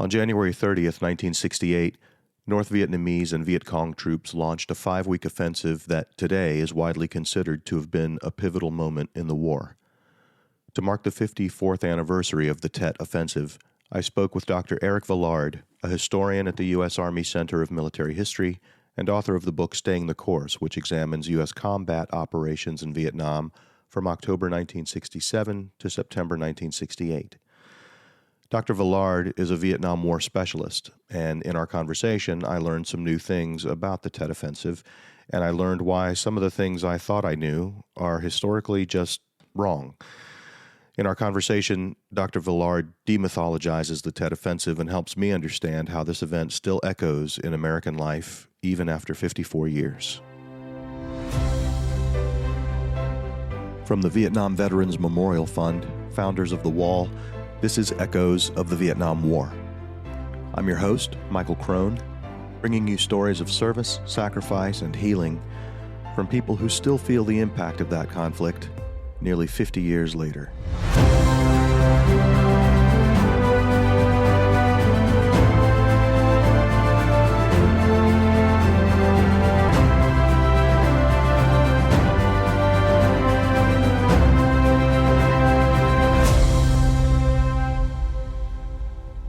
On January 30th, 1968, North Vietnamese and Viet Cong troops launched a 5-week offensive that today is widely considered to have been a pivotal moment in the war. To mark the 54th anniversary of the Tet Offensive, I spoke with Dr. Erik Villard, a historian at the U.S. Army Center of Military History and author of the book Staying the Course, which examines U.S. combat operations in Vietnam from October 1967 to September 1968. Dr. Villard is a Vietnam War specialist, and in our conversation, I learned some new things about the Tet Offensive, and I learned why some of the things I thought I knew are historically just wrong. In our conversation, Dr. Villard demythologizes the Tet Offensive and helps me understand how this event still echoes in American life even after 54 years. From the Vietnam Veterans Memorial Fund, founders of the Wall, this is Echoes of the Vietnam War. I'm your host, Michael Crone, bringing you stories of service, sacrifice, and healing from people who still feel the impact of that conflict nearly 50 years later.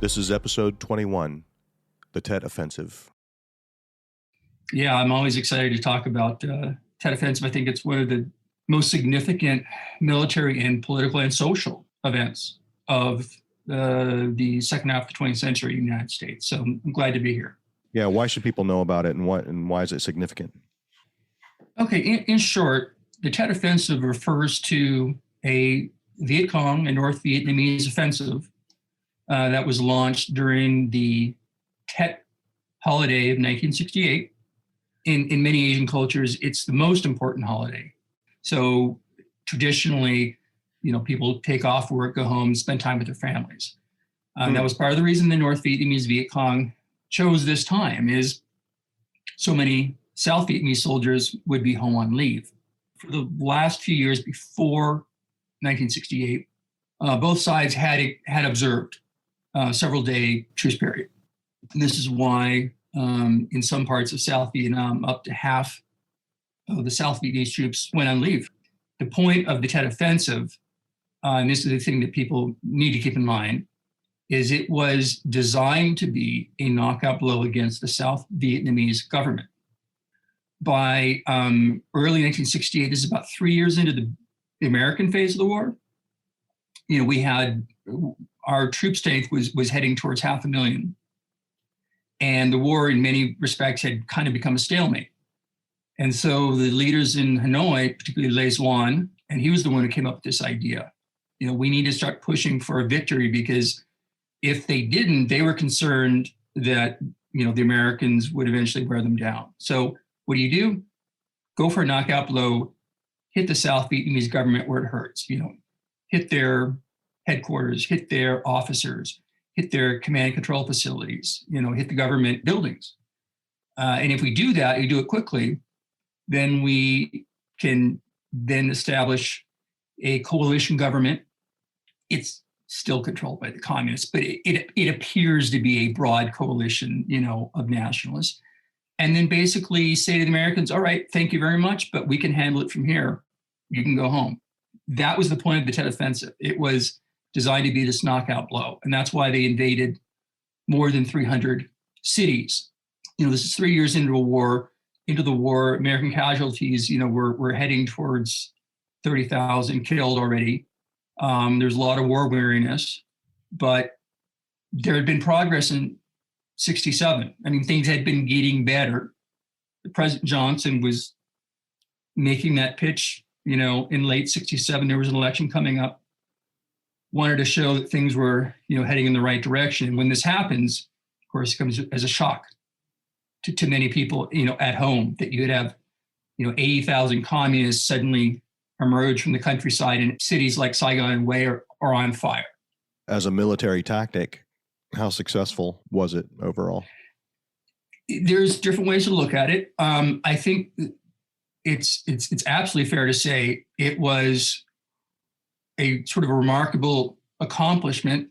This is episode 21, the Tet Offensive. Yeah, I'm always excited to talk about Tet Offensive. I think it's one of the most significant military and political and social events of the second half of the 20th century in the United States. So I'm glad to be here. Yeah, why should people know about it, and why is it significant? Okay, in short, the Tet Offensive refers to a Viet Cong and North Vietnamese offensive that was launched during the Tet holiday of 1968. In many Asian cultures, it's the most important holiday. So traditionally, people take off work, go home, spend time with their families. That was part of the reason the North Vietnamese Viet Cong chose this time, is so many South Vietnamese soldiers would be home on leave. For the last few years before 1968, both sides had observed several-day truce period. And this is why in some parts of South Vietnam, up to half of the South Vietnamese troops went on leave. The point of the Tet Offensive, and this is the thing that people need to keep in mind, is it was designed to be a knockout blow against the South Vietnamese government. By early 1968, this is about 3 years into the American phase of the war, we had our troop strength was heading towards 500,000. And the war, in many respects, had kind of become a stalemate. And so the leaders in Hanoi, particularly Le Duan, and he was the one who came up with this idea. We need to start pushing for a victory, because if they didn't, they were concerned that, the Americans would eventually wear them down. So what do? Go for a knockout blow, hit the South Vietnamese government where it hurts, hit their headquarters, hit their officers, hit their command and control facilities, hit the government buildings. And if we do that, we do it quickly, then we can then establish a coalition government. It's still controlled by the communists, but it appears to be a broad coalition, of nationalists. And then basically say to the Americans, all right, thank you very much, but we can handle it from here. You can go home. That was the point of the Tet Offensive. It was designed to be this knockout blow. And that's why they invaded more than 300 cities. This is 3 years into the war. American casualties, we're heading towards 30,000 killed already. There's a lot of war weariness, but there had been progress in 67. Things had been getting better. President Johnson was making that pitch, in late 67. There was an election coming up, wanted to show that things were, heading in the right direction. And when this happens, of course, it comes as a shock to many people, at home, that you would have, 80,000 communists suddenly emerge from the countryside, and cities like Saigon and Hue are on fire. As a military tactic, how successful was it overall? There's different ways to look at it. I think it's absolutely fair to say it was a sort of a remarkable accomplishment,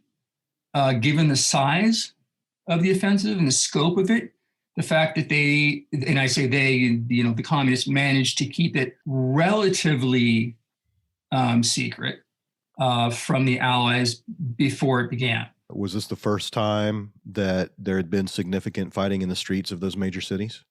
given the size of the offensive and the scope of it. The fact that they, and I say they, the communists managed to keep it relatively secret from the Allies before it began. Was this the first time that there had been significant fighting in the streets of those major cities?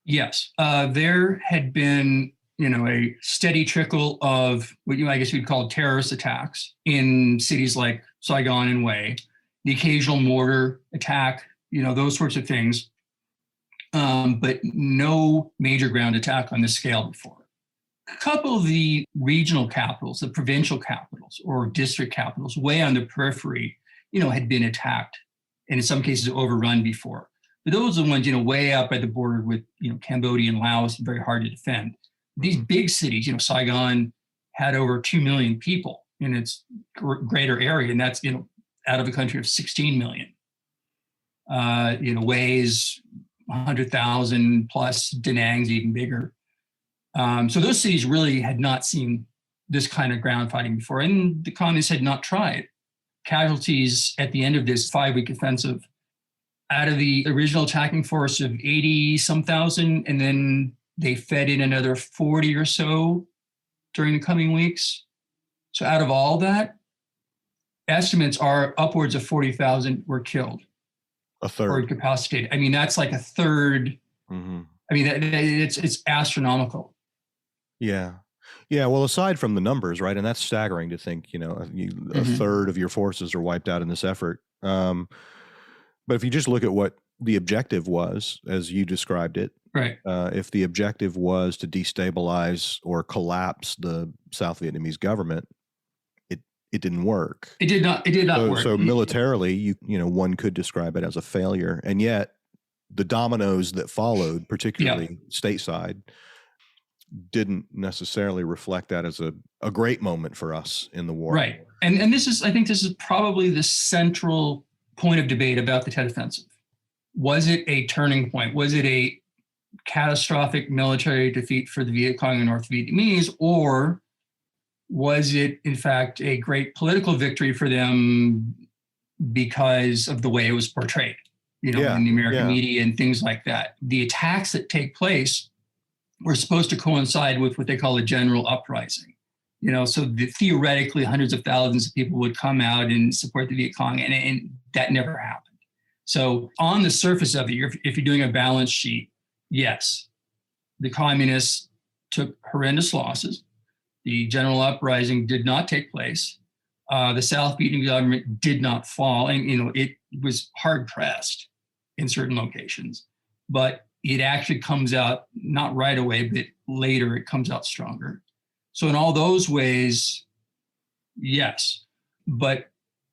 Yes. There had been, a steady trickle of what I guess we'd call terrorist attacks in cities like Saigon and Hue, the occasional mortar attack, those sorts of things. But no major ground attack on this scale before. A couple of the regional capitals, the provincial capitals or district capitals, way on the periphery, had been attacked and in some cases overrun before. But those are the ones, way out by the border with, Cambodia and Laos, very hard to defend. These big cities, Saigon had over 2 million people in its greater area, and that's, out of a country of 16 million. Hue's 100,000 plus, Da Nang's even bigger. So those cities really had not seen this kind of ground fighting before, and the communists had not tried. Casualties at the end of this 5-week offensive, out of the original attacking force of 80-some thousand, and then they fed in another 40 or so during the coming weeks. So out of all that, estimates are upwards of 40,000 were killed. A third. Or incapacitated. I mean, that's like a third. Mm-hmm. I mean, it's astronomical. Yeah. Yeah. Well, aside from the numbers, right? And that's staggering to think, a third of your forces are wiped out in this effort. But if you just look at what the objective was, as you described it, right? If the objective was to destabilize or collapse the South Vietnamese government, it didn't work. It did not work. So militarily, one could describe it as a failure, and yet the dominoes that followed, particularly stateside, didn't necessarily reflect that as a great moment for us in the war. Right. And I think this is probably the central point of debate about the Tet Offensive. Was it a turning point? Was it a catastrophic military defeat for the Viet Cong and North Vietnamese, or was it, in fact, a great political victory for them because of the way it was portrayed, in the American media and things like that? The attacks that take place were supposed to coincide with what they call a general uprising. So theoretically, hundreds of thousands of people would come out and support the Viet Cong, and that never happened. So on the surface of it, if you're doing a balance sheet, yes, the communists took horrendous losses. The general uprising did not take place. The South Vietnamese government did not fall, and it was hard pressed in certain locations. But it actually comes out not right away, but later it comes out stronger. So in all those ways, yes. But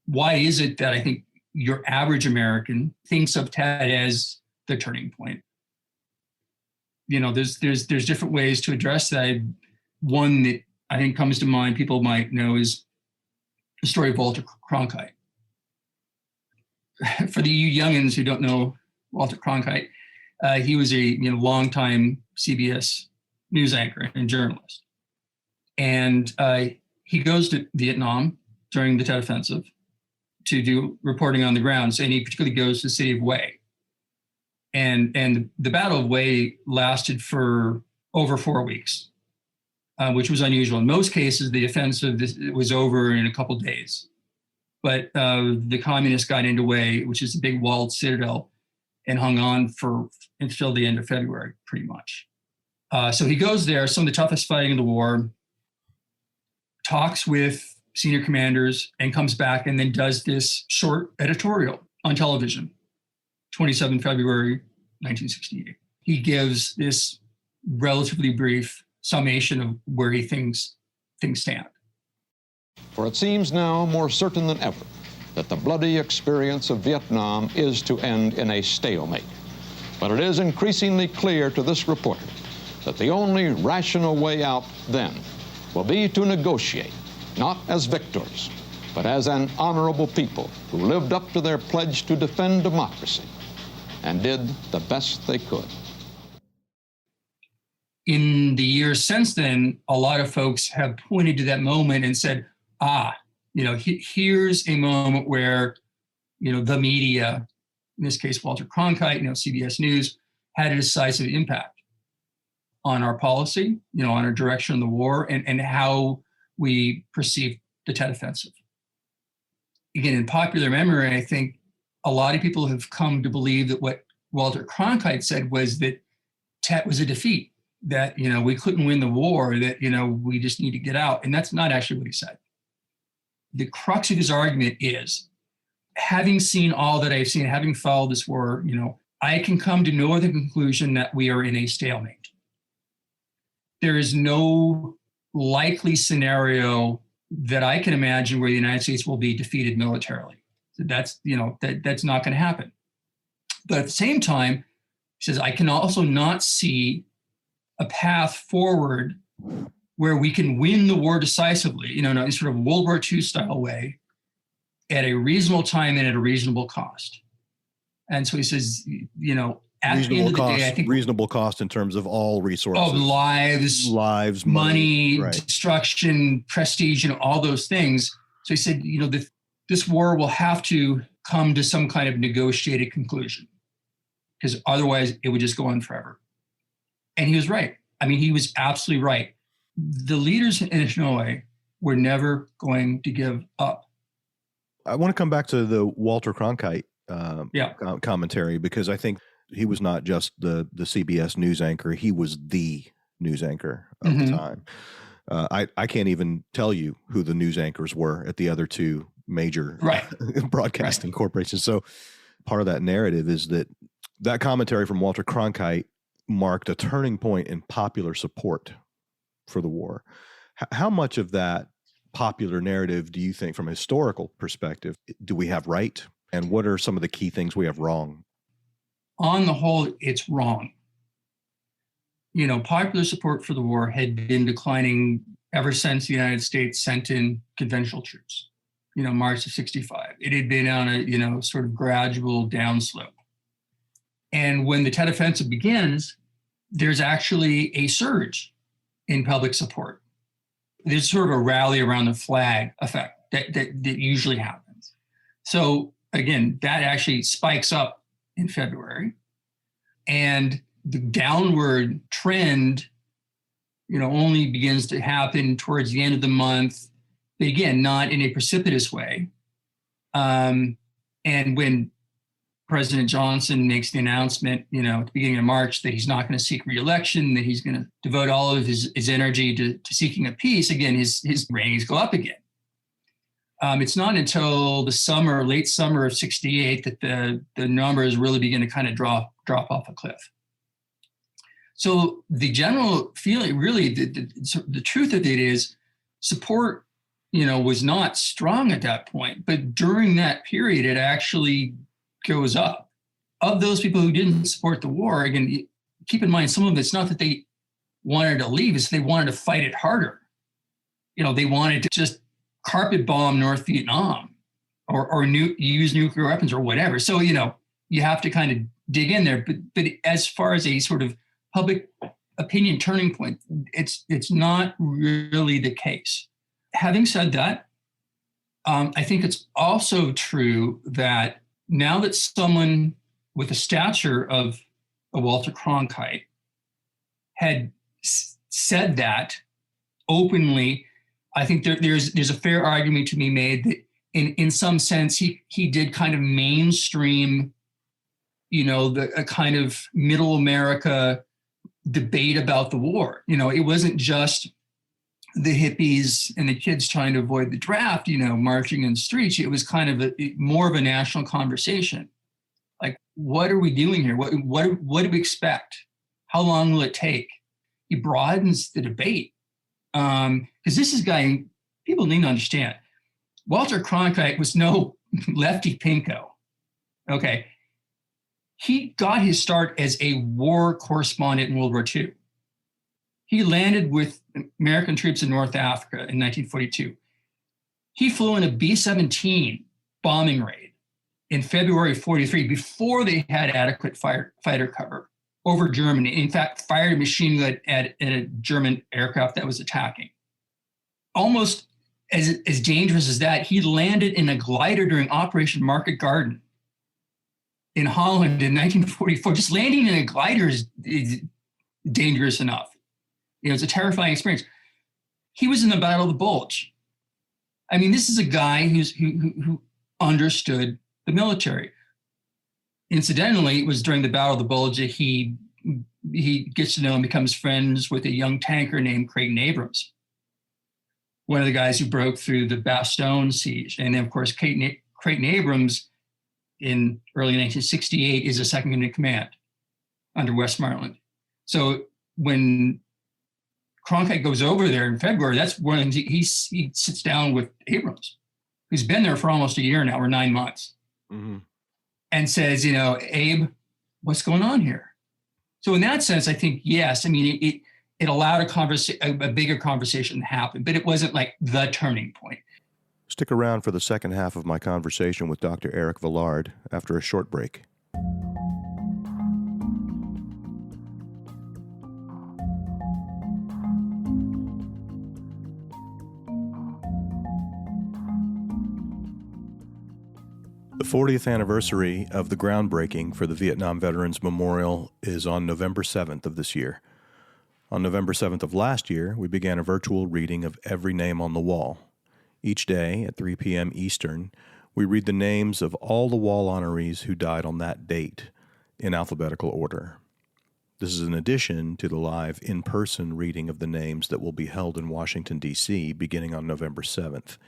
why is it that I think your average American thinks of Tet as the turning point? There's different ways to address that. One that I think comes to mind, people might know, is the story of Walter Cronkite. For the you youngins who don't know Walter Cronkite, he was a longtime CBS news anchor and journalist. And he goes to Vietnam during the Tet Offensive to do reporting on the grounds, and he particularly goes to the city of Hue. And the Battle of Hue lasted for over 4 weeks, which was unusual. In most cases, the offensive was over in a couple days. But the communists got into Hue, which is a big walled citadel, and hung on until the end of February, pretty much. So he goes there, some of the toughest fighting in the war, talks with senior commanders, and comes back and then does this short editorial on television, 27 February 1968. He gives this relatively brief summation of where he thinks things stand. For it seems now more certain than ever that the bloody experience of Vietnam is to end in a stalemate. But it is increasingly clear to this reporter that the only rational way out then will be to negotiate, not as victors, but as an honorable people who lived up to their pledge to defend democracy and did the best they could. In the years since then, a lot of folks have pointed to that moment and said, here's a moment where, the media in this case, Walter Cronkite, CBS News, had a decisive impact on our policy, on our direction of the war and how we perceive the Tet Offensive. Again, in popular memory, I think a lot of people have come to believe that what Walter Cronkite said was that Tet was a defeat, that, we couldn't win the war, that, we just need to get out. And that's not actually what he said. The crux of his argument is, having seen all that I've seen, having followed this war, I can come to no other conclusion that we are in a stalemate. There is no likely scenario that I can imagine where the United States will be defeated militarily. So that's not going to happen. But at the same time, he says, I can also not see a path forward where we can win the war decisively, in a sort of World War II style way, at a reasonable time and at a reasonable cost. And so he says, at the end of the day, I think reasonable cost in terms of all resources, of lives, money, right, destruction, prestige, all those things. So he said, this war will have to come to some kind of negotiated conclusion, because otherwise it would just go on forever. And he was right. I mean, he was absolutely right. The leaders in Hanoi were never going to give up. I want to come back to the Walter Cronkite commentary, because I think he was not just the CBS news anchor. He was the news anchor of the time. I can't even tell you who the news anchors were at the other two major broadcasting corporations. So part of that narrative is that commentary from Walter Cronkite marked a turning point in popular support for the war. How much of that popular narrative do you think, from a historical perspective, do we have right? And what are some of the key things we have wrong? On the whole, it's wrong. Popular support for the war had been declining ever since the United States sent in conventional troops, March of 65. It had been on a, sort of gradual downslope. And when the Tet Offensive begins, there's actually a surge in public support. There's sort of a rally around the flag effect that usually happens. So again, that actually spikes up in February, and the downward trend, only begins to happen towards the end of the month, but again, not in a precipitous way. And when President Johnson makes the announcement, at the beginning of March, that he's not going to seek re-election, that he's going to devote all of his energy to seeking a peace, again, his ratings go up again. It's not until the late summer of 68 that the numbers really begin to kind of drop off a cliff. So the general feeling, really, the truth of it is, support, was not strong at that point, but during that period, it actually goes up. Of those people who didn't support the war, again, keep in mind, some of it's not that they wanted to leave, it's they wanted to fight it harder. They wanted to just carpet bomb North Vietnam or use nuclear weapons or whatever. So, you have to kind of dig in there. But as far as a sort of public opinion turning point, it's not really the case. Having said that, I think it's also true that now that someone with the stature of a Walter Cronkite had said that openly, I think there's a fair argument to be made that in some sense he did kind of mainstream, a kind of middle America debate about the war. It wasn't just the hippies and the kids trying to avoid the draft, marching in the streets. It was kind of more of a national conversation. Like, what are we doing here? What do we expect? How long will it take? He broadens the debate. Because this is a guy, people need to understand, Walter Cronkite was no lefty pinko. Okay. He got his start as a war correspondent in World War II. He landed with American troops in North Africa in 1942. He flew in a B-17 bombing raid in February of 43 before they had adequate fighter cover over Germany. In fact, fired a machine gun at a German aircraft that was attacking. Almost as dangerous as that, he landed in a glider during Operation Market Garden. in Holland in 1944. Just landing in a glider is dangerous enough. It's a terrifying experience. He was in the Battle of the Bulge. I mean, this is a guy who understood the military. Incidentally, it was during the Battle of the Bulge that he gets to know and becomes friends with a young tanker named Creighton Abrams, one of the guys who broke through the Bastogne siege. And then, of course, Creighton Abrams in early 1968 is a second in command under Westmoreland. So when Cronkite goes over there in February, that's when he sits down with Abrams, who's been there for almost a year now, or 9 months, and says, Abe, what's going on here? So in that sense, I think, yes, I mean, it allowed a bigger conversation to happen, but it wasn't like the turning point. Stick around for the second half of my conversation with Dr. Erik Villard after a short break. The 40th anniversary of the groundbreaking for the Vietnam Veterans Memorial is on November 7th of this year. On November 7th of last year, we began a virtual reading of every name on the wall. Each day at 3 p.m. Eastern, we read the names of all the wall honorees who died on that date in alphabetical order. This is in addition to the live in-person reading of the names that will be held in Washington, D.C. beginning on November 7th.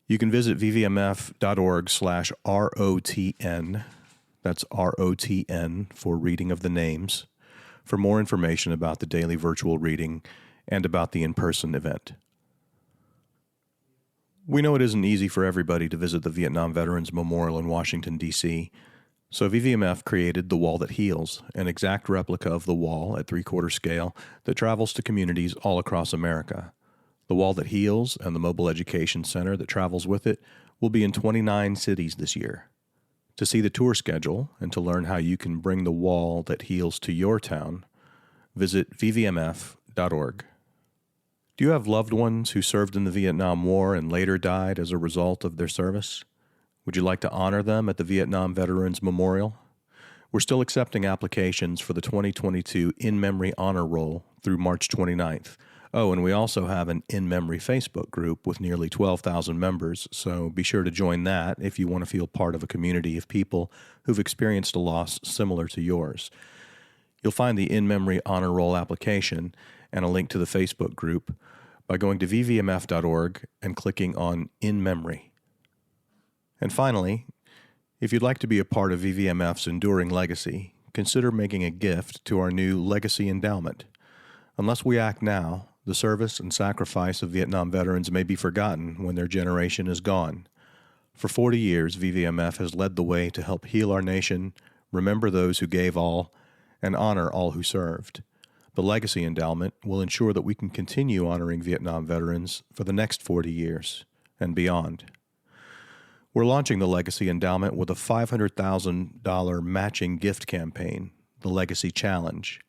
You can visit vvmf.org/ROTN, that's ROTN for reading of the names, for more information about the daily virtual reading and about the in-person event. We know it isn't easy for everybody to visit the Vietnam Veterans Memorial in Washington, D.C., so VVMF created The Wall That Heals, an exact replica of the wall at 3/4 scale that travels to communities all across America. The Wall That Heals and the Mobile Education Center that travels with it will be in 29 cities this year. To see the tour schedule and to learn how you can bring the Wall That Heals to your town, visit vvmf.org. Do you have loved ones who served in the Vietnam War and later died as a result of their service? Would you like to honor them at the Vietnam Veterans Memorial? We're still accepting applications for the 2022 In Memory Honor Roll through March 29th. Oh, and we also have an In Memory Facebook group with nearly 12,000 members, so be sure to join that if you want to feel part of a community of people who've experienced a loss similar to yours. You'll find the In Memory Honor Roll application and a link to the Facebook group by going to vvmf.org and clicking on In Memory. And finally, if you'd like to be a part of VVMF's enduring legacy, consider making a gift to our new Legacy Endowment. Unless we act now, the service and sacrifice of Vietnam veterans may be forgotten when their generation is gone. For 40 years, VVMF has led the way to help heal our nation, remember those who gave all, and honor all who served. The Legacy Endowment will ensure that we can continue honoring Vietnam veterans for the next 40 years and beyond. We're launching the Legacy Endowment with a $500,000 matching gift campaign, the Legacy Challenge.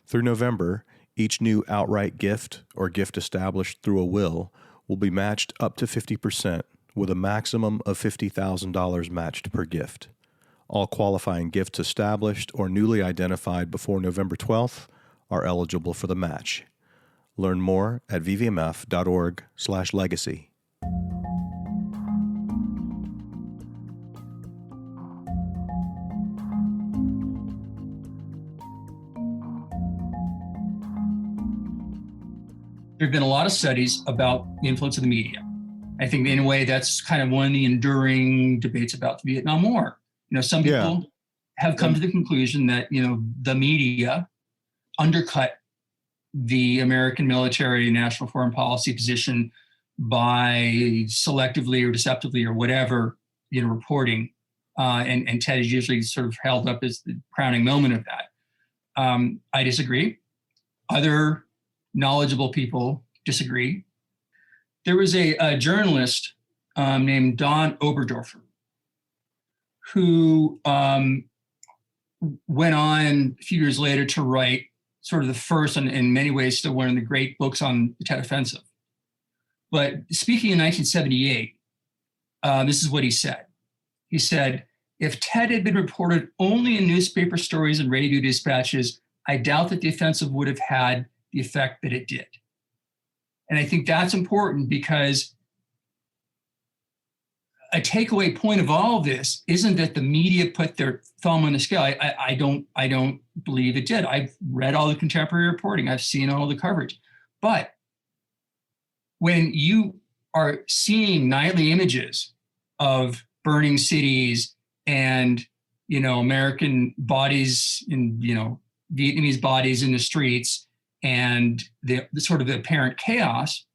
Through November, each new outright gift or gift established through a will be matched up to 50%, with a maximum of $50,000 matched per gift. All qualifying gifts established or newly identified before November 12th are eligible for the match. Learn more at vvmf.org/legacy. There have been a lot of studies about the influence of the media. I think in a way that's kind of one of the enduring debates about the Vietnam War. Some people have come to the conclusion that, the media undercut the American military national foreign policy position by selectively or deceptively or whatever, reporting. And Tet is usually sort of held up as the crowning moment of that. I disagree. Other knowledgeable people disagree. There was a journalist named Don Oberdorfer who went on a few years later to write sort of the first and in many ways still one of the great books on the Tet Offensive. But speaking in 1978, this is what he said. He said, If Tet had been reported only in newspaper stories and radio dispatches, I doubt that the offensive would have had the effect that it did. And I think that's important, because a takeaway point of all of this isn't that the media put their thumb on the scale. I don't believe it did. I've read all the contemporary reporting. I've seen all the coverage. But when you are seeing nightly images of burning cities and, American bodies in, Vietnamese bodies in the streets, and the sort of the apparent chaos,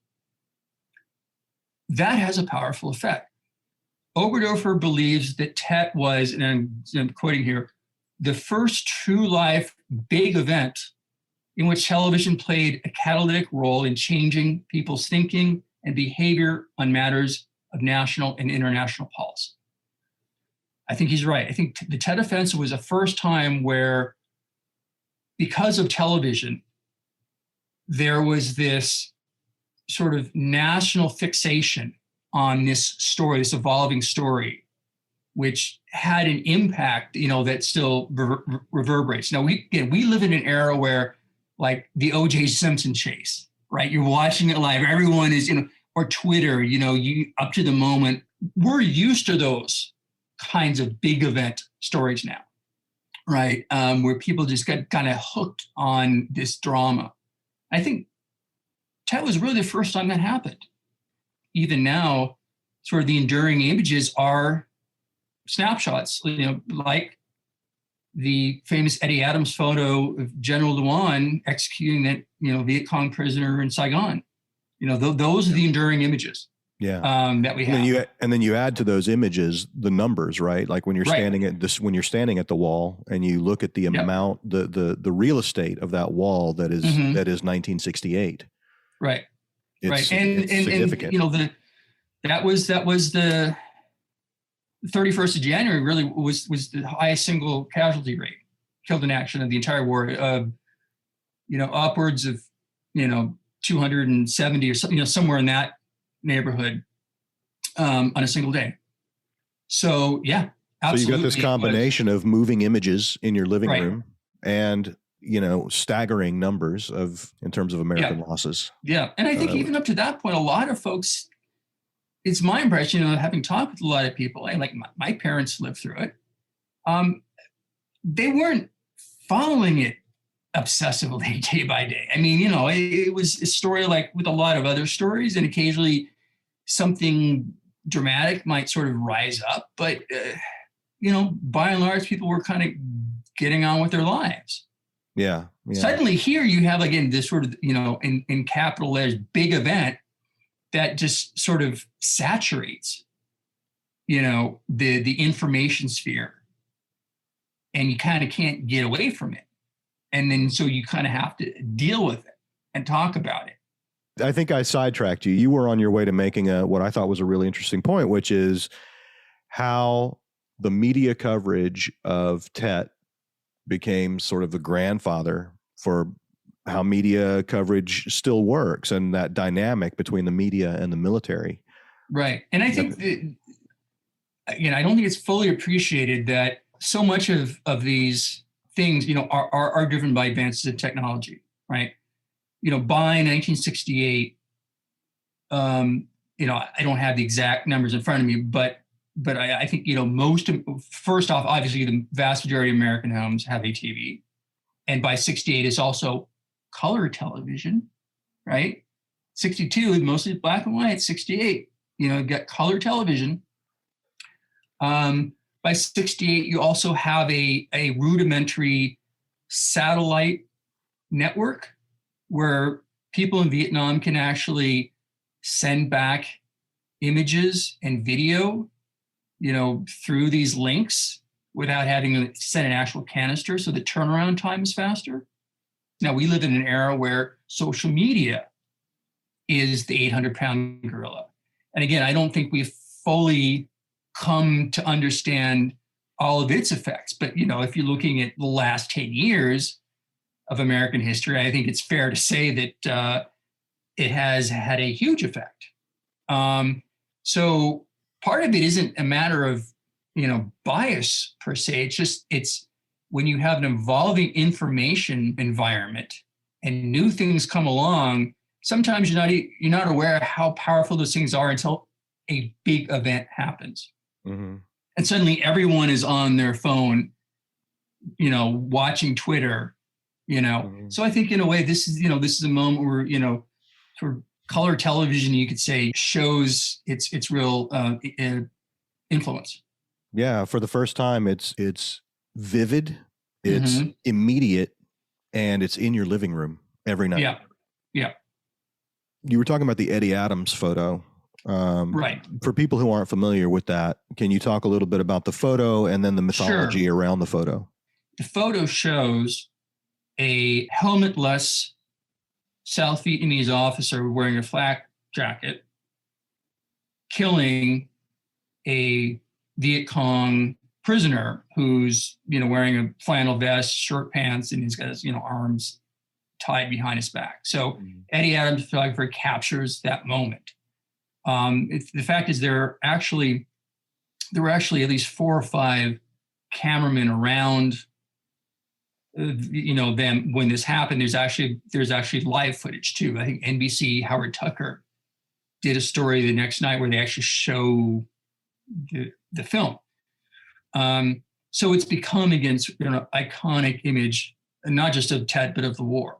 that has a powerful effect. Oberdorfer believes that Tet was, and I'm quoting here, the first true life big event in which television played a catalytic role in changing people's thinking and behavior on matters of national and international policy. I think he's right. I think the Tet Offensive was the first time where, because of television, there was this sort of national fixation on this story, this evolving story, which had an impact, that still reverberates. Now, we live in an era where, like, the O.J. Simpson chase, right? You're watching it live. Everyone is, or Twitter, you up to the moment. We're used to those kinds of big event stories now, right? Where people just got kind of hooked on this drama. I think Tet was really the first time that happened. Even now, sort of the enduring images are snapshots, like the famous Eddie Adams photo of General Luan executing that, Viet Cong prisoner in Saigon. Those are the enduring images. Yeah. That we have. And then you add to those images the numbers, right? Like when you're standing at this, when you're standing at the wall and you look at the amount, the real estate of that wall that is 1968. Right. It's significant. And that was the 31st of January really was the highest single casualty rate killed in action of the entire war. Upwards of 270 or something, somewhere in that neighborhood on a single day. So yeah, absolutely. So you got this combination of moving images in your living room and staggering numbers in terms of American losses. Yeah. And I think even up to that point, a lot of folks, it's my impression, having talked with a lot of people, like my parents lived through it. They weren't following it obsessively day by day. I mean, it was a story like with a lot of other stories, and occasionally something dramatic might sort of rise up. But, by and large, people were kind of getting on with their lives. Yeah. Suddenly here you have, again, this sort of, in capital letters, big event that just sort of saturates, the information sphere, and you kind of can't get away from it. And then so you kind of have to deal with it and talk about it. I think I sidetracked you. You were on your way to making what I thought was a really interesting point, which is how the media coverage of Tet became sort of the grandfather for how media coverage still works, and that dynamic between the media and the military. Right. And I think that, again, I don't think it's fully appreciated that so much of these things, are driven by advances in technology, right? By 1968, I don't have the exact numbers in front of me, but I think, first off, obviously the vast majority of American homes have a TV. And by 68, it's also color television, right? 62, mostly black and white. 68, you got color television. By 68, you also have a rudimentary satellite network where people in Vietnam can actually send back images and video, through these links without having to send an actual canister. So the turnaround time is faster. Now, we live in an era where social media is the 800-pound gorilla. And again, I don't think we've fully come to understand all of its effects. But, if you're looking at the last 10 years of American history, I think it's fair to say that it has had a huge effect. So part of it isn't a matter of, bias per se. It's when you have an evolving information environment and new things come along, sometimes you're not aware of how powerful those things are until a big event happens. Mm-hmm. And suddenly everyone is on their phone, watching Twitter, Mm-hmm. So I think in a way, this is a moment where, for color television, you could say, shows its real influence. Yeah. For the first time, it's vivid, it's Mm-hmm. immediate, and it's in your living room every night. Yeah. Yeah. You were talking about the Eddie Adams photo. Right. For people who aren't familiar with that, can you talk a little bit about the photo and then the mythology around the photo? The photo shows a helmetless South Vietnamese officer wearing a flak jacket killing a Viet Cong prisoner who's, wearing a flannel vest, short pants, and he's got his, arms tied behind his back. So Eddie Adams, the photographer, captures that moment. The fact is there were actually at least 4 or 5 cameramen around them when this happened. There's actually live footage too. I think NBC Howard Tucker did a story the next night where they actually show the film. So it's become, again, iconic image, not just of Tet, but of the war.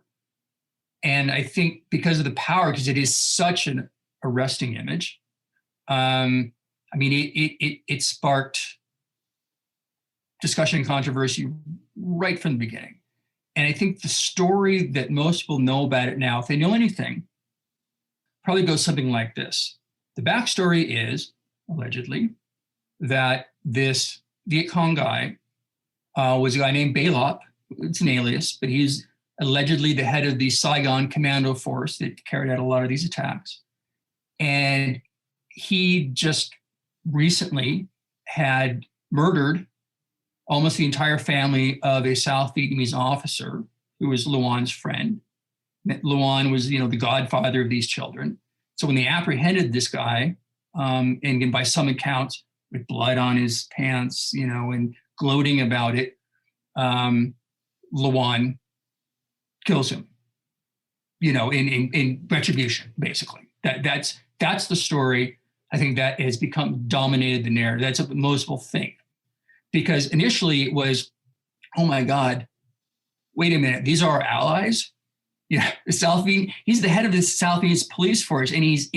And I think because of the power, because it is such an arresting image, it sparked discussion and controversy right from the beginning. And I think the story that most people know about it now, if they know anything, probably goes something like this. The backstory is, allegedly, that this Viet Cong guy was a guy named Baylop. It's an alias, but he's allegedly the head of the Saigon Commando Force that carried out a lot of these attacks. And he just recently had murdered almost the entire family of a South Vietnamese officer who was Luan's friend. Luan was, the godfather of these children. So when they apprehended this guy, and by some accounts, with blood on his pants, and gloating about it, Luan kills him, in retribution, basically. That's the story. I think that has dominated the narrative. That's what most people think. Because initially it was, oh my God, wait a minute, these are our allies? Yeah, he's the head of the South Vietnamese police force, and he's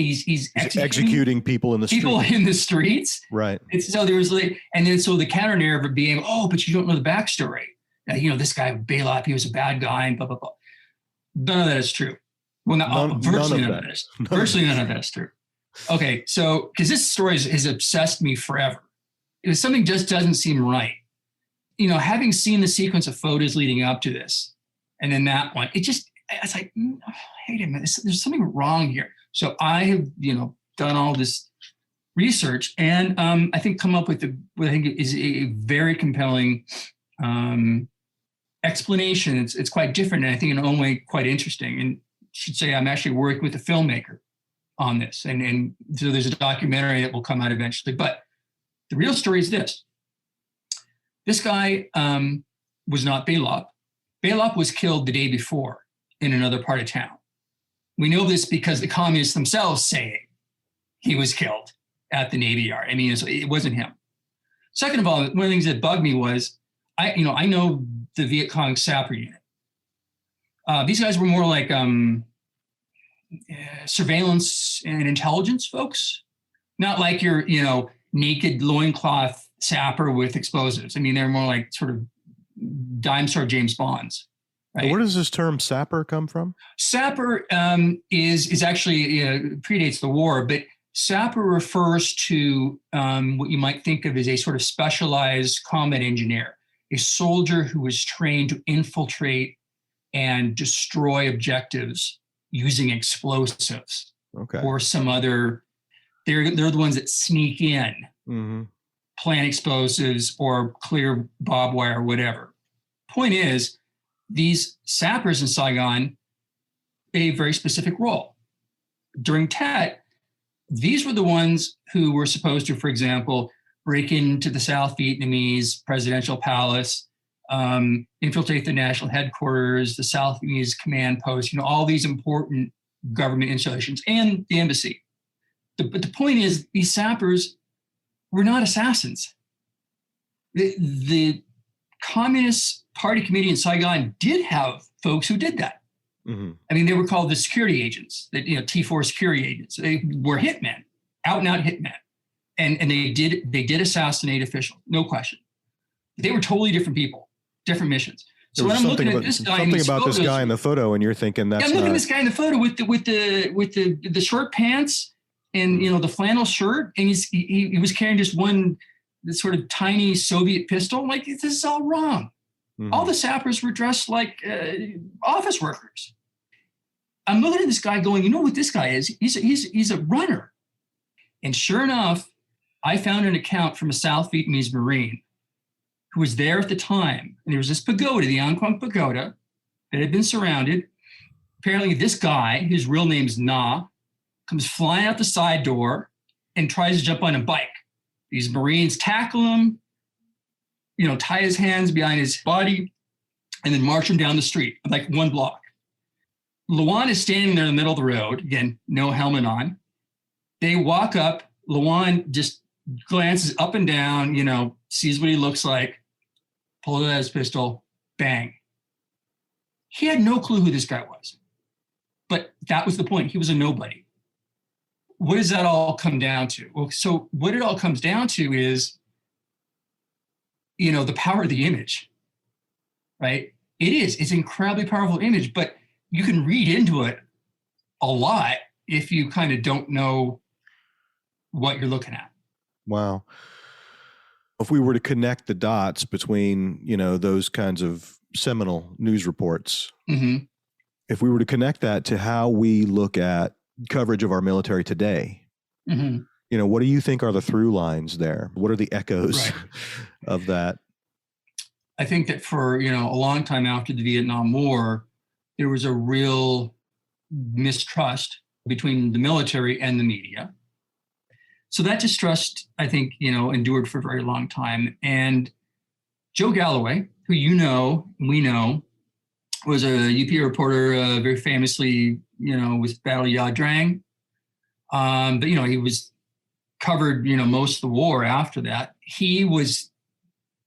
executing people in the streets. Right. So there was so the counter narrative being, oh, but you don't know the backstory. This guy Baylop, he was a bad guy, and blah blah blah. None of that is true. Well, virtually none of that is. Virtually none of that is true. Okay, so because this story has obsessed me forever. If something just doesn't seem right, having seen the sequence of photos leading up to this, and then that one, it's like, wait a minute, there's something wrong here. So I have, done all this research, and I think come up with what I think is a very compelling explanation. It's quite different, and I think in its own way quite interesting. And I should say I'm actually working with a filmmaker on this, and so there's a documentary that will come out eventually. But the real story is this. This guy was not Baylop. Baylop was killed the day before in another part of town. We know this because the communists themselves say he was killed at the Navy Yard. It wasn't him. Second of all, one of the things that bugged me was, I know the Viet Cong sapper unit. These guys were more like surveillance and intelligence folks, not like your, naked loincloth sapper with explosives. They're more like sort of dime store James Bonds. Right? Where does this term sapper come from? Sapper is actually predates the war, but sapper refers to what you might think of as a sort of specialized combat engineer, a soldier who was trained to infiltrate and destroy objectives using explosives, or some other. They're the ones that sneak in, plant explosives or clear barbed wire or whatever. Point is, these sappers in Saigon played a very specific role. During Tet, these were the ones who were supposed to, for example, break into the South Vietnamese presidential palace, infiltrate the national headquarters, the South Vietnamese command post, all these important government installations, and the embassy. But the point is, these sappers were not assassins. The Communist Party committee in Saigon did have folks who did that. Mm-hmm. I mean, they were called the security agents, T4 security agents. They were hitmen, out and out hitmen. And they did assassinate officials, no question. They were totally different people, different missions. So when I'm looking at this guy, something about this guy in the photo, and you're thinking that's I'm looking at this guy in the photo with the short pants and the flannel shirt, and he was carrying just one this sort of tiny Soviet pistol. Like, this is all wrong. Mm-hmm. All the sappers were dressed like office workers. I'm looking at this guy going, you know what this guy is? He's a runner. And sure enough, I found an account from a South Vietnamese Marine who was there at the time. And there was this pagoda, the An Quang Pagoda, that had been surrounded. Apparently this guy, his real name's Na, comes flying out the side door and tries to jump on a bike. These Marines tackle him, tie his hands behind his body, and then march him down the street, like one block. Luan is standing there in the middle of the road, again, no helmet on. They walk up, Luan just glances up and down, sees what he looks like, pulls out his pistol, bang. He had no clue who this guy was. But that was the point. He was a nobody. What does that all come down to? Well, so what it all comes down to is, the power of the image, right? It's an incredibly powerful image, but you can read into it a lot if you kind of don't know what you're looking at. Wow. If we were to connect the dots between, those kinds of seminal news reports, mm-hmm. if we were to connect that to how we look at coverage of our military today, mm-hmm. What do you think are the through lines there? What are the echoes of that? I think that for, a long time after the Vietnam War, there was a real mistrust between the military and the media. So that distrust, I think, endured for a very long time. And Joe Galloway, who we know, was a UP reporter, very famously, with Battle of Ya Drang. But, he was covered, most of the war after that. He was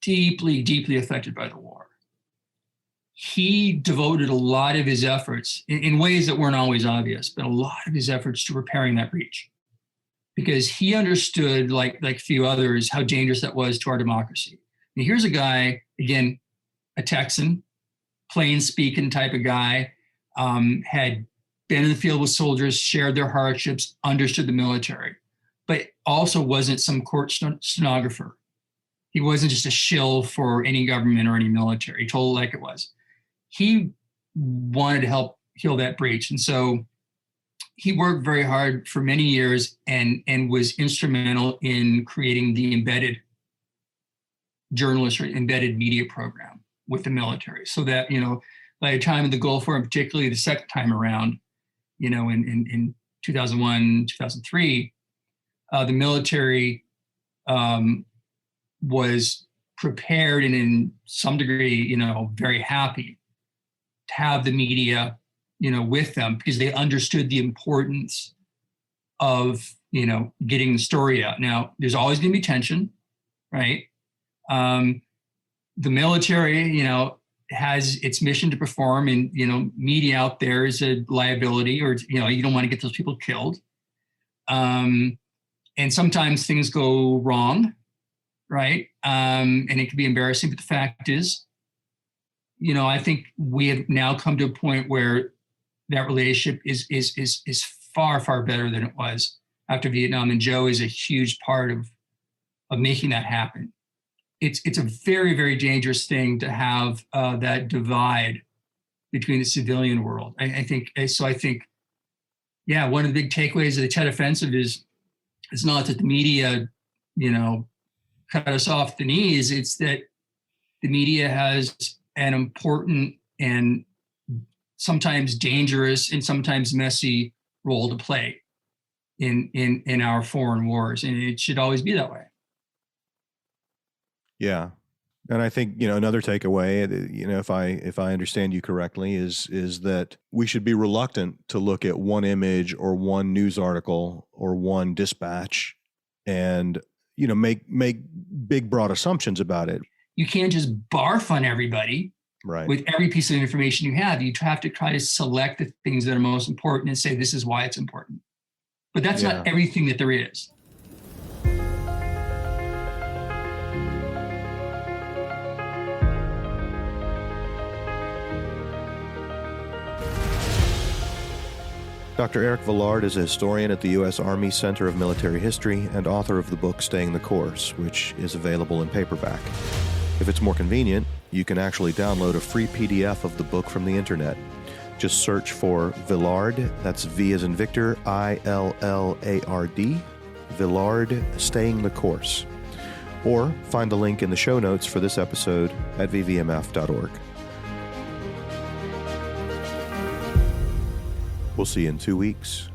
deeply, deeply affected by the war. He devoted a lot of his efforts in ways that weren't always obvious, but a lot of his efforts to repairing that breach, because he understood, like few others, how dangerous that was to our democracy. And here's a guy, again, a Texan, plain speaking type of guy, had been in the field with soldiers, shared their hardships, understood the military, but also wasn't some court stenographer. He wasn't just a shill for any government or any military. He told it like it was. He wanted to help heal that breach. And so he worked very hard for many years and was instrumental in creating the embedded journalist or embedded media program with the military. So that, by the time of the Gulf War, and particularly the second time around, in 2001, 2003, the military was prepared and in some degree, very happy to have the media, with them, because they understood the importance of, getting the story out. Now, there's always going to be tension, right? The military, has its mission to perform, and, media out there is a liability, or, you don't want to get those people killed. And sometimes things go wrong, right? And it can be embarrassing, but the fact is, I think we have now come to a point where that relationship is far, far better than it was after Vietnam. And Joe is a huge part of making that happen. It's a very, very dangerous thing to have that divide between the civilian world. I think, one of the big takeaways of the Tet Offensive is it's not that the media, cut us off the knees. It's that the media has an important and sometimes dangerous and sometimes messy role to play in our foreign wars. And it should always be that way. Yeah. And I think, another takeaway, if I understand you correctly, is that we should be reluctant to look at one image or one news article or one dispatch and, make big, broad assumptions about it. You can't just barf on everybody. Right. With every piece of information you have to try to select the things that are most important and say, this is why it's important. But that's not everything that there is. Dr. Erik Villard is a historian at the U.S. Army Center of Military History and author of the book Staying the Course, which is available in paperback. If it's more convenient, you can actually download a free PDF of the book from the internet. Just search for Villard, that's V as in Victor, I-L-L-A-R-D, Villard, Staying the Course. Or find the link in the show notes for this episode at vvmf.org. We'll see you in 2 weeks.